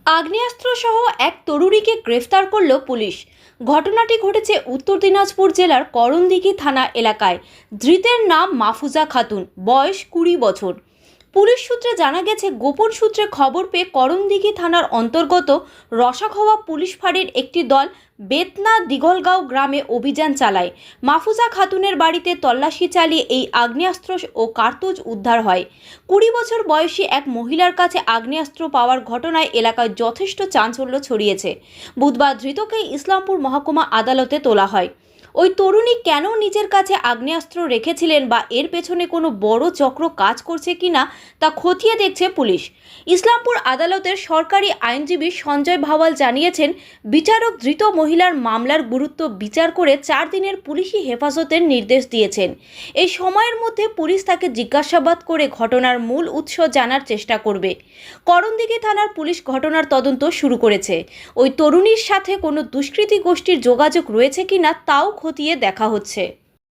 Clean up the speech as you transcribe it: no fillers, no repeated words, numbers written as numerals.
আগ্নেয়াস্ত্র সহ এক তরুণীকে গ্রেফতার করল পুলিশ। ঘটনাটি ঘটেছে উত্তর দিনাজপুর জেলার করণদিঘি থানা এলাকায়। ধৃতের নাম মাহফুজা খাতুন, বয়স 20 বছর। পুলিশ সূত্রে জানা গেছে, গোপন সূত্রে খবর পেয়ে করণদিঘি থানার অন্তর্গত রসাখোয়া পুলিশ ফাঁড়ির একটি দল বেতনা দিঘলগাঁও গ্রামে অভিযান চালায়। মাহফুজা খাতুনের বাড়িতে তল্লাশি চালিয়ে এই আগ্নেয়াস্ত্র ও কার্তুজ উদ্ধার হয়। 20 বছর বয়সী এক মহিলার কাছে আগ্নেয়াস্ত্র পাওয়ার ঘটনায় এলাকায় যথেষ্ট চাঞ্চল্য ছড়িয়েছে। বুধবার ধৃতকে ইসলামপুর মহকুমা আদালতে তোলা হয়। ওই তরুণী কেন নিজের কাছে আগ্নেয়াস্ত্র রেখেছিলেন বা এর পেছনে কোনো বড় চক্র কাজ করছে কিনা তা খতিয়ে দেখছে পুলিশ। ইসলামপুর আদালতের সরকারি আইনজীবী সঞ্জয় ভাওয়াল জানিয়েছেন, বিচারক ধৃত মহিলার মামলার গুরুত্ব বিচার করে 4 দিনের পুলিশি হেফাজতের নির্দেশ দিয়েছেন। এই সময়ের মধ্যে পুলিশ তাকে জিজ্ঞাসাবাদ করে ঘটনার মূল উৎস জানার চেষ্টা করবে। করণদিঘি থানার পুলিশ ঘটনার তদন্ত শুরু করেছে। ওই তরুণীর সাথে কোনো দুষ্কৃতী গোষ্ঠীর যোগাযোগ রয়েছে কিনা তাও খতিয়ে দেখা হচ্ছে।